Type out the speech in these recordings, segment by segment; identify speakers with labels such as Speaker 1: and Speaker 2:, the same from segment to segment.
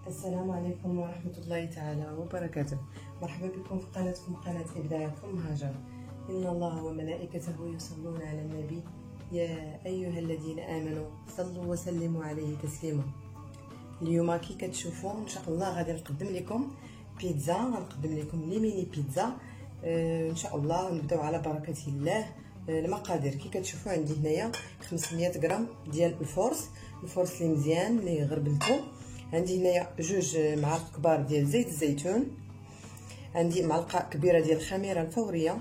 Speaker 1: السلام عليكم ورحمة الله تعالى وبركاته. مرحبا بكم في قناتكم قناة إبداعكم هاجر. إن الله وملائكته يصلون على النبي يا أيها الذين آمنوا صلوا وسلموا عليه تسليما. اليوم كي كتشوفوا إن شاء الله غادي نقدم لكم بيتزا، غنقدم لكم لي ميني بيتزا. إن شاء الله نبداو على بركة الله. المقادير كي كتشوفوا عندي هنايا 500 غرام ديال الفورس اللي مزيان اللي غربلته. عندي هنايا 2 معالق كبار ديال زيت الزيتون، عندي معلقه كبيره ديال الخميره الفوريه،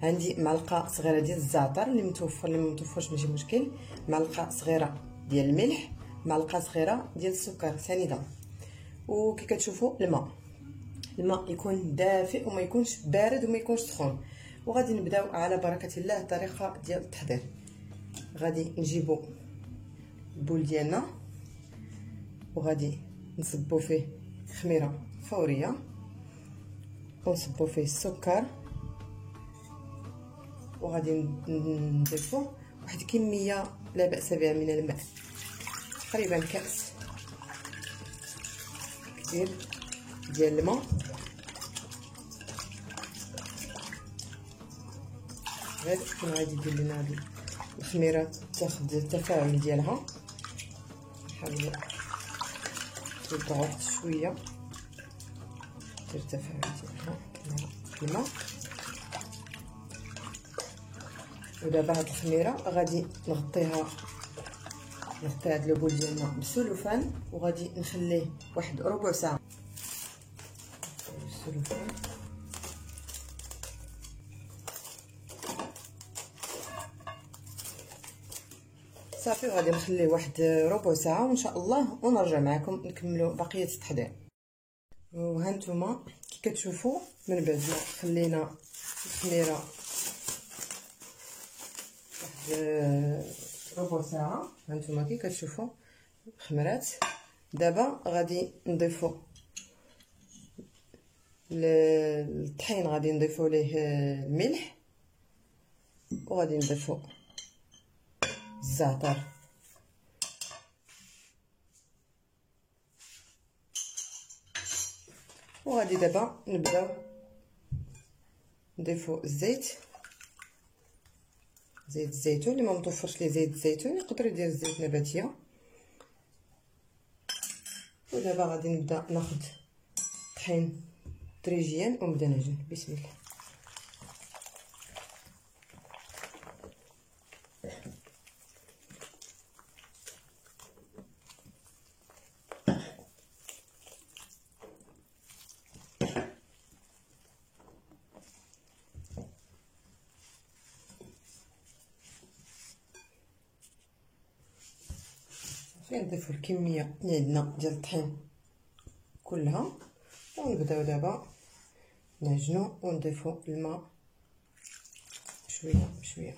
Speaker 1: عندي معلقه صغيره ديال الزعتر اللي متوفر، اللي متوفرش ماشي مشكل، معلقه صغيره ديال الملح، معلقه صغيره ديال السكر سنيده. وكي كتشوفوا الماء يكون دافئ وما يكونش بارد وما يكونش سخون. وغادي نبداو على بركه الله الطريقه ديال التحضير. غادي نجيبوا البول ديالنا وغادي نصبوا فيه خميره فوريه ونصبوا فيه السكر، وغادي نضيفوا واحد كميه لا باس بها من الماء، تقريبا كاس كبير ديال الماء. غير كون غادي دير لنا هذه الخميره تاخذ التفاعل ديالها. نحاولوا نرجعوا واحد شويه دير التفاعل ديالها الماء. ودابا هاد الخميره غادي نغطي هاد البول ديالنا بالسلوفان، وغادي نخليه واحد ربع ساعه بالسلوفان. صافي وغادي نخليه واحد ربع ساعه وان شاء الله ونرجع معكم نكملوا بقيه التحضير. وهانتوما كي كتشوفوا من بعد ما خلينا الخميره واحد ربع ساعه، هانتوما كي كتشوفوا خمرات. دابا غادي نضيفوا الطحين، غادي نضيفوا ليه الملح، وغادي نضيفوا الزعتر، وغادي دابا نبداو نضيفوا زيت الزيتون. اللي ما متوفرش ليه زيت الزيتون يقدر يدير الزيت نباتيه. ودابا غادي نبدا ناخذ الطحين تدريجيا ونبدا نعجن. بسم الله. نضيفوا الكميه اللي عندنا ديال الطحين كلها، ونبداو دابا نعجنوا ونضيفوا الماء شويه بشويه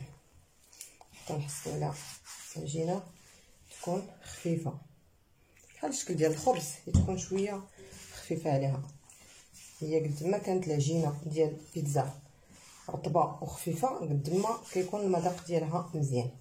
Speaker 1: حتى نحصلوا على عجينه تكون خفيفه بحال الشكل ديال الخبز، تكون شويه خفيفه عليها. هي قد ما كانت العجينه ديال البيتزا رطبه وخفيفه قد ما كيكون المذاق ديالها مزيان.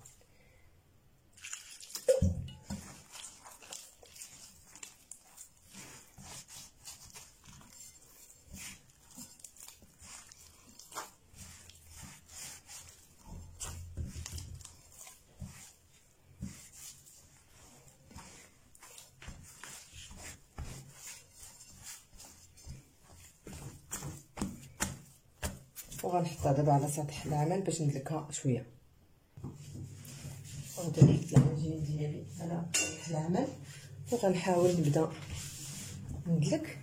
Speaker 1: وغنحطها دابا على سطح العمل باش ندلكها شويه. غادي نحط العجين ديالي على سطح العمل وغنحاول نبدا ندلك.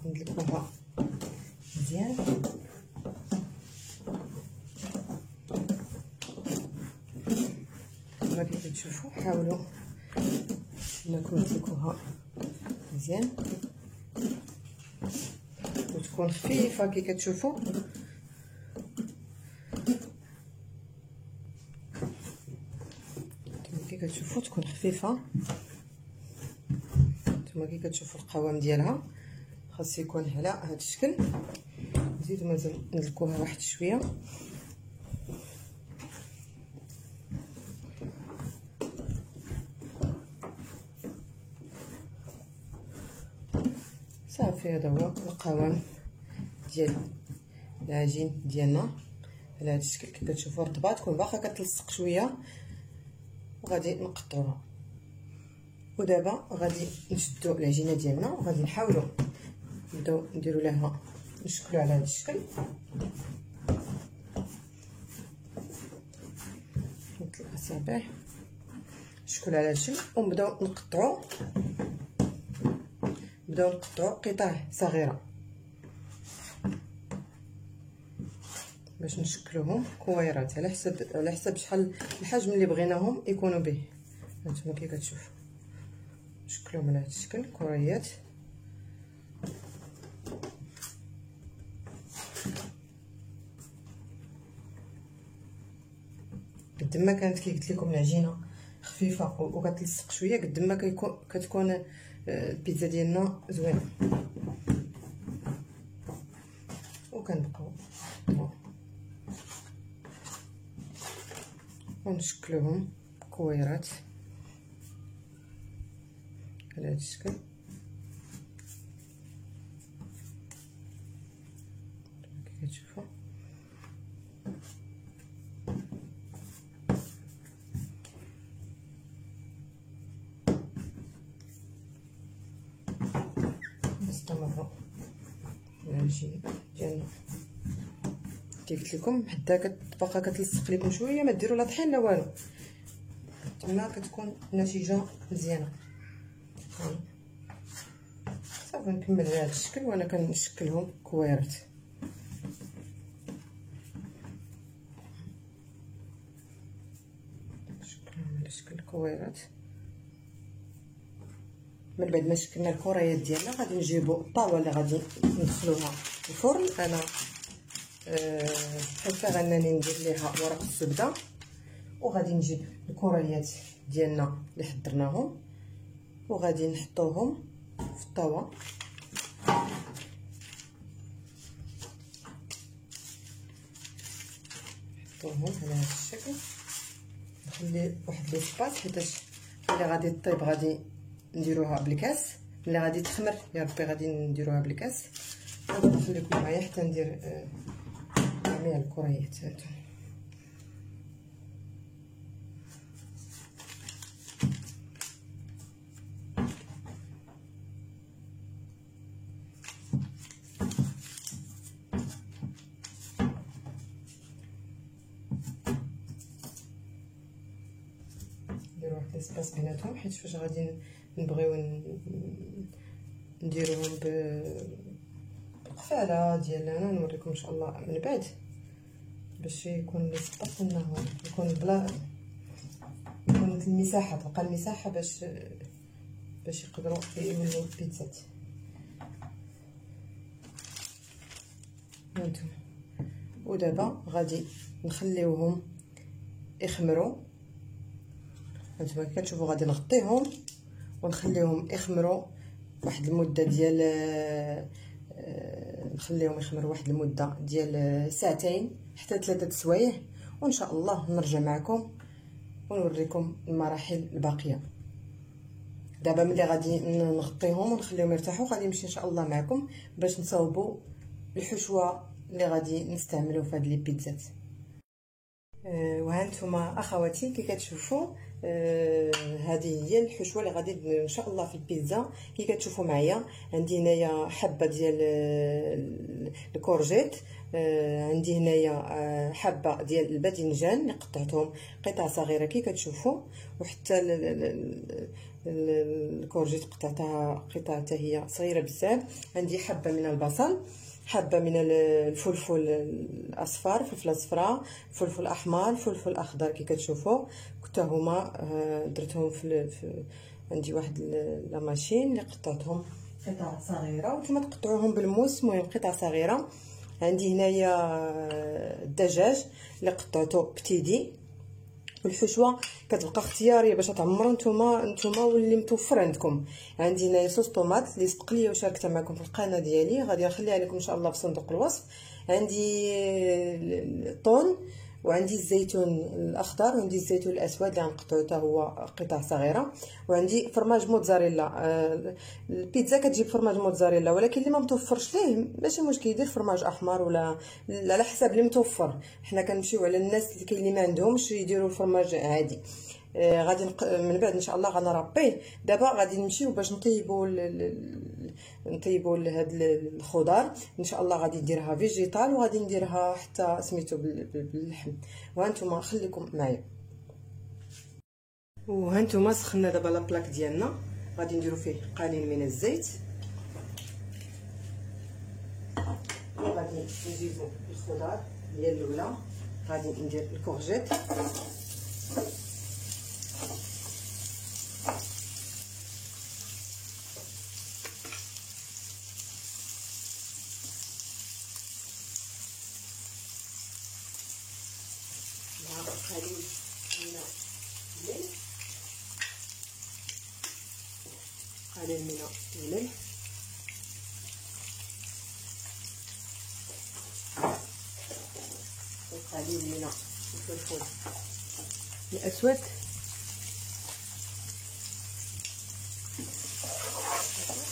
Speaker 1: ندلكوها مزيان. كما كتشوفوا حاولوا انكم تدلكوها مزيان وتكون خفيفه. كي كتشوفوا تكون خفيفه. نتوما كي كتشوفوا القوام ديالها خاص يكون على هذا الشكل. نزيدو مازال ندلكوها واحد شويه صافي هذا هو القوام ديال العجين ديالنا على هذا الشكل. كي كتشوفوا رطبه تكون باقا كتلصق شويه وغادي نقطعوها. ودابا غادي نشدو العجينه ديالنا وغادي نحاولوا نبداو نديروا لها نشكلوا على هذا الشكل مثل الاصابع. نشكلوا على هذا الشكل ونبداو نقطعوا قطع صغيره باش نشكلوهم كويرات على حسب شحال الحجم اللي بغيناهم يكونوا به. هانتوما كي كتشوفوا نشكلوهم على هذا الشكل كريات. قد ما كانت كي قلت لكم العجينه خفيفه وكتلصق شويه قد ما كتكون البيتزا ديالنا زوينه. وكنبقاو ونشكلوهم كويرات على هذا الشكل. كي كتشوفوا نستمروا العجين ديالنا كي قلت لكم حتى كتبقى كتلصق لكم شويه ما ديروا لا طحين لا والو، تما كتكون النتيجه مزيانه. صافي نكمل على هذا الشكل وانا كنشكلهم كويرات. نشكلهم على شكل كويرات. من بعد ما شكلنا الكريات ديالنا غادي نجيبوا الطاوه اللي غادي ندخلوها الفرن. انا بريفير انني ندير ليها ورق الزبده، وغادي نجيب الكريات ديالنا اللي حضرناهم وغادي نحطوهم في الطاوه. نحطوهم على هذا الشكل. نخلي واحد ليسباس حيتاش اللي غادي طيب غادي نديروها بالكاس، اللي غادي تخمر يا ربي غادي نديروها بالكاس. غادي نخليكم معايا حتى ندير جميع الكريات. هانتوما نديرو واحد السباس بيناتهم، حيت فاش غادي نبغيو نديروهم بالقفاله ديالنا نوريكم ان شاء الله من بعد باش يكون لي سباس انه يكون بلا يكون المساحه تبقى المساحه باش يقدروا يوليو البيتزات. هانتوما ودابا غادي نخليوهم يخمروا. هانتوما كتشوفوا غادي نغطيهم ونخليهم يخمروا واحد المده ديال نخليهم يخمروا واحد المده ديال ساعتين حتى 3 سوايع، وان شاء الله نرجع معكم ونوريكم المراحل الباقيه. دابا ملي غادي نغطيهم ونخليهم يرتاحوا غادي نمشي ان شاء الله معكم باش نصاوبوا الحشوه اللي غادي نستعملوا في هاد لي بيتزات. وهانتوما اخواتي كي كتشوفوا هذه هي الحشوه اللي غادي ان شاء الله في البيتزا. كي كتشوفوا معايا عندي هنايا حبه ديال الكورجيت، عندي هنايا حبه ديال الباذنجان اللي قطعتهم قطع صغيره كي كتشوفوا، وحتى الكورجيت قطعتها قطع حتى هي صغيره بزاف. عندي حبه من البصل، حبه من الفلفل الاصفر، فلفل اصفر، فلفل احمر، فلفل اخضر كي كتشوفوا حتى هما درتهم في عندي واحد لا ماشين اللي قطعتهم قطع صغيره وانتم تقطعوهم بالموس. المهم قطع صغيره. عندي هنايا الدجاج اللي قطعته بتيدي. والحشوه كتبقى اختياريه باش تعمروا نتوما واللي متوفر عندكم. عندي هنايا صوص طوماط اللي سبق ليا وشاركتها معكم في القناه ديالي، غادي نخليها لكم ان شاء الله في صندوق الوصف. عندي الطون وعندي الزيتون الاخضر، وعندي الزيتون الاسود اللي غنقطعو حتى هو قطع صغيره، وعندي فرماج موتزاريلا. البيتزا كتجيب فرماج موتزاريلا، ولكن اللي ما متوفرش ليه ماشي مشكل يدير فرماج احمر ولا على حسب اللي متوفر. حنا كنمشيو على الناس اللي كاين اللي ما عندهمش يديروا الفرماج عادي. غادي من بعد ان شاء الله غنربيه. دابا غادي نمشيو باش نطيبوا هاد الخضار. ان شاء الله غادي نديرها فيجيتال، وغادي نديرها حتى سميتو باللحم. وهانتوما خليكم معايا. وهانتوما سخنا دابا لابلاك ديالنا، غادي نديرو فيه قليل من الزيت، وغادي نجيبو الخضار ديال الاولى. غادي ندير الكورجيت، قليل من الملح، قليل من الملح، وقليل من الفلفل الاسود،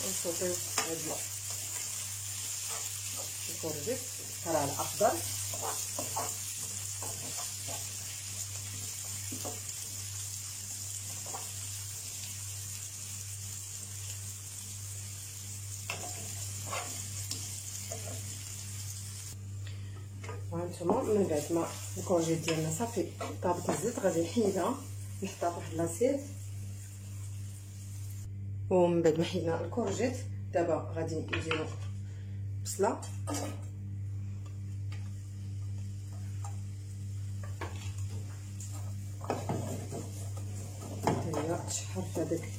Speaker 1: ونصوصو هاد الكورجيت القرع الاخضر. وهانتوما من بعد ما الكورجيت ديالنا صافي طابت الزيت، غادي نحيدها نحطها فواحد لاصيت. ومن بعد ما حيدنا الكورجيت دابا غادي نديرو بصله، هي تشحر في هذاك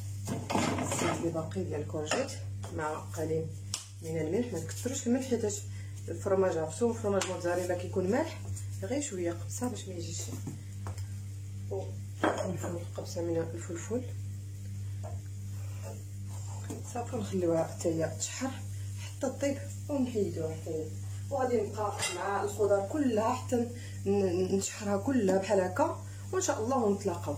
Speaker 1: الزيت اللي باقي ديال الكورجيت مع قليل من الملح. ما تكثروش الملح حيتاش الفرماج عرفتو الفرماج موتزاريلا كيكون مالح، غير شويه قبصه باش ما يجيش. ونفرو قبصه من الفلفل صافي، نخليوها حتى هي تشحر حتى طيب ونحيدوها حتى هي. وغادي نبقى مع الخضر كلها حتى نشحرها كلها بحال هكا، وان شاء الله ونتلاقاو.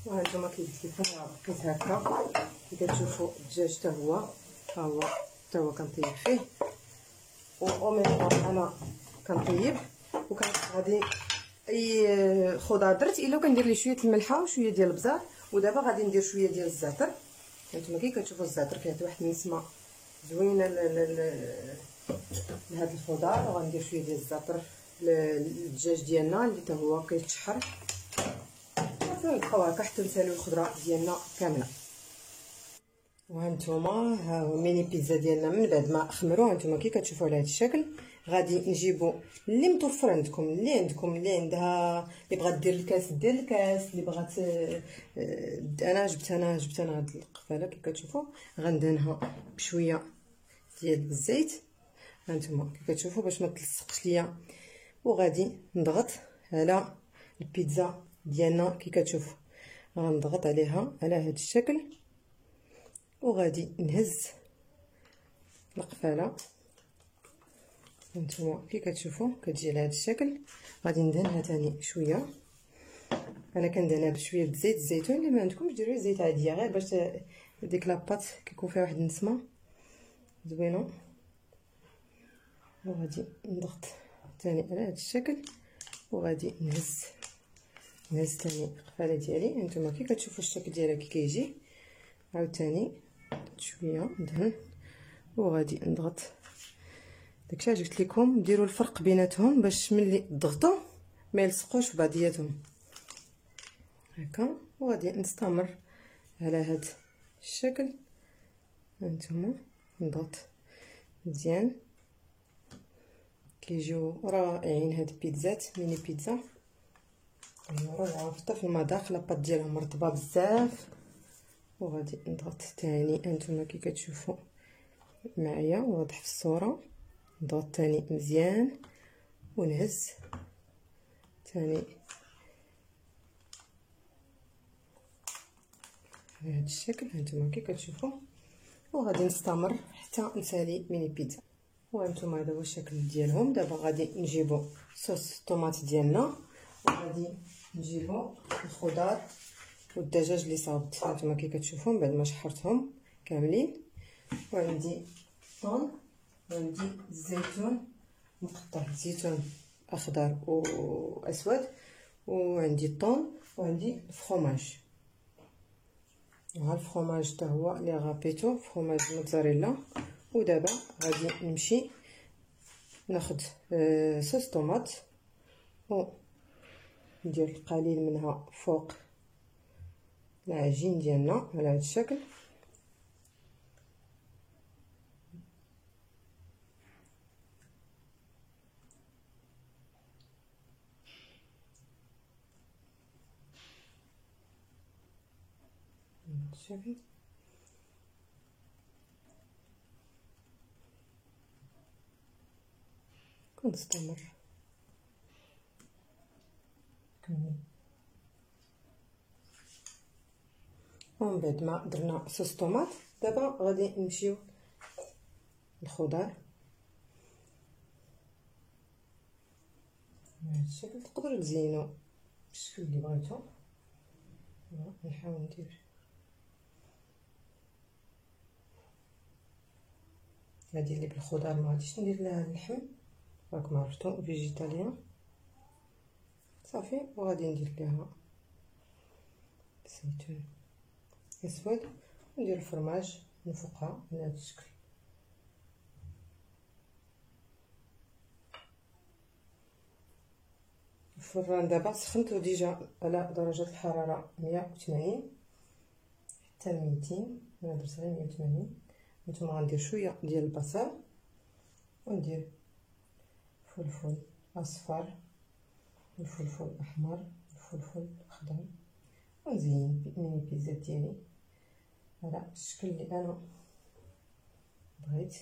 Speaker 1: وهانتوما كي قلت لكم بقيت هكا كي كتشوفوا الدجاج حتى هو كنطيب فيه. ومن انا كنطيب وكان غادي اي خضار درت الا كندير ليه شويه الملحه وشويه ديال البزار. ودابا غادي ندير شويه ديال الزعتر. هانتوما كي كتشوفوا الزعتر كيعطي واحد النسمه زوينه لهاد الخضار. وغندير شويه ديال الزعتر للدجاج ديالنا اللي حتى هو كيتشحر. صافي نبقاو هكا حتى نساليو الخضره ديالنا كامله. وهانتوما ها هو ميني بيتزا ديالنا من بعد ما خمروا. هانتوما كي كتشوفوا على هذا الشكل غادي نجيبوا اللي متوفر عندكم، اللي عندها اللي بغات دير الكاس دير الكاس، اللي بغات انا جبت هاد القفاله كي كتشوفوا غندهنها بشويه ديال الزيت. هانتوما كي كتشوفوا باش ما تلصقش ليا. وغادي نضغط على البيتزا ديالنا كي كتشوفوا، غنضغط عليها على هذا الشكل وغادي نهز القفاله. هانتوما كي كتشوفوا كتجي على هذا الشكل. غادي ندهنها ثاني شويه، انا كندهنها بشويه زيت الزيتون. اللي ما عندكمش ديروا زيت عاديه غير باش ديك لاباط كيكون فيها واحد النسمه زوينه. وغادي نضغط ثاني على هذا الشكل وغادي نهز ثاني القفاله ديالي. هانتوما كي كتشوفوا الشكل ديالها كي كيجي. عاوتاني شويه ندهن وغادي نضغط. داكشي علاش قلت لكم ديروا الفرق بيناتهم باش ملي تضغطوا ما يلصقوش ببعضياتهم هكا. وغادي نستمر على هذا الشكل. هانتوما نضغط مزيان. كيجيو رائعين هاد البيتزات ميني بيتزا رائعه حتى في المذاق. لاباط ديالهم رطبه بزاف. وغادي نضغط ثاني. هانتوما كي كتشوفوا معايا واضح في الصوره. نضغط ثاني مزيان ونهز ثاني بهذا الشكل. هانتوما كي كتشوفوا. وغادي نستمر حتى نسالي ميني بيتزا. وانتم هذا هو الشكل ديالهم. دابا غادي نجيبو صوص الطوماط ديالنا، وغادي نجيبو الخضار والدجاج اللي صابت هانتوما كي كتشوفوا بعد ما شحرتهم كاملين. وعندي الثوم، وعندي الزيتون مقطع، زيتون اخضر واسود، وعندي الثوم، وعندي الفرomاج. ها الفرomاج حتى هو اللي غابيتو فرomاج موتزاريلا. ودابا غادي نمشي ناخذ صوص طوماط و ندير القليل منها فوق العجين ديالنا على هذا الشكل. شوفي كنستمر كمل. ومن بعد ما درنا صوص طوماط دابا غادي نمشيو الخضار بهذا الشكل. تقدروا تزينوا بالشكل اللي بغيتو. نحاول ندير هذه اللي بالخضار، ما غاديش ندير لها اللحم راكم عرفتوا فيجيتاليان صافي. وغادي ندير لها زيتون اسود، وندير الفرماج من فوقها على هذا الشكل. الفران دابا سخنته ديجا على درجه الحراره 180 حتى 200. انا درت غير 180. نتوما غندير شويه ديال البصل، وندير فلفل اصفر والفلفل احمر والفلفل اخضر، ونزين ميني بيتزا ديالي على الشكل اللي انا بغيت.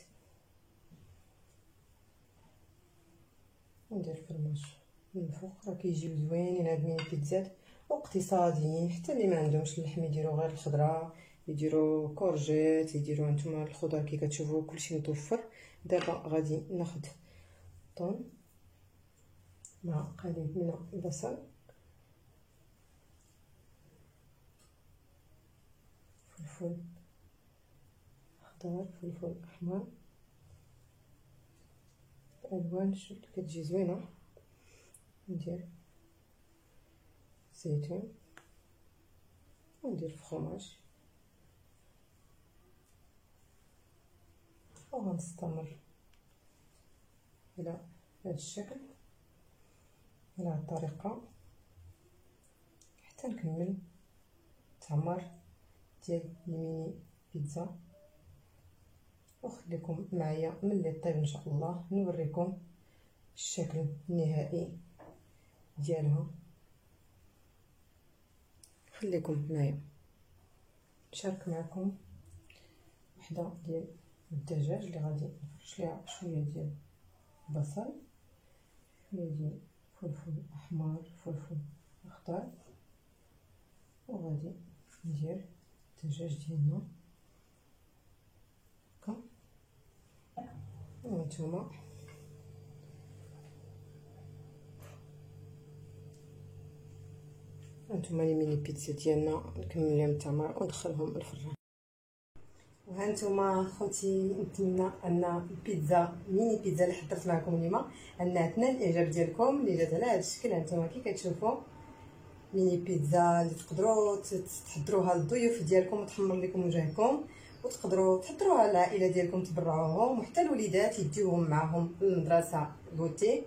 Speaker 1: وندير الفرماج من الفوق. راه كيجيو زوينين هاد ميني بيتزات واقتصاديين، حتى اللي ما عندهمش اللحم يديروا غير الخضره، يديروا كورجيت، يديروا نتوما الخضر كي كتشوفوا كلشي متوفر. دابا غادي ناخذ الثوم مع قليل من البصل، فلفل اخضر، فلفل احمر، الالوان شوف كتجي زوينه. ندير زيتون، وندير الفرماج، وغنستمر على هذا الشكل على هذه الطريقه حتى نكمل التعمر ديال الميني بيتزا. وخليكم معايا ملي طيب ان شاء الله نوريكم الشكل النهائي ديالها. خليكم معايا نشارك معكم وحده ديال الدجاج اللي غادي نفرش ليها شويه ديال البصل، شويه ديال فلفل احمر، فلفل اخضر، وغادي ندير الدجاج ديالنا هكا. وانتوما لي ميني بيتزا ديالنا نكمل لهم التمر وندخلهم الفران. وهانتوما خوتي نتمنى ان البيتزا ميني بيتزا اللي حضرت معكم اليوم انها تنال الاعجاب ديالكم، اللي جات على هذا الشكل. هانتوما كي كتشوفوا ميني بيتزا اللي تقدروا تحضروها للضيوف ديالكم وتحمر لكم وجهكم، وتقدروا تحضروها للعائله ديالكم تبرعوهم، وحتى الوليدات يديوهم معاهم للمدرسه غوتي.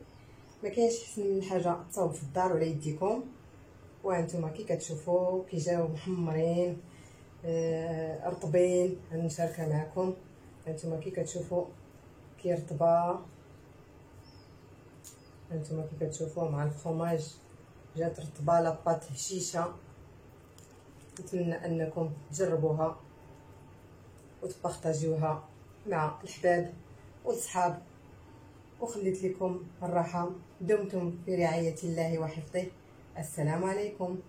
Speaker 1: ما كاينش احسن من حاجه تصاوب في الدار وعلى يديكم. وانتم كي كتشوفوا كيجاو محمرين رطبين. غنشاركها معكم. انتم كي كتشوفوا كيرطبا، انتم كي كتشوفوا مع الفرماج جات رطبه لاباط هشيشه. نتمنى انكم تجربوها وتبارطاجيوها مع الحباب والصحاب. وخليت لكم الراحه. دمتم في رعايه الله وحفظه. السلام عليكم.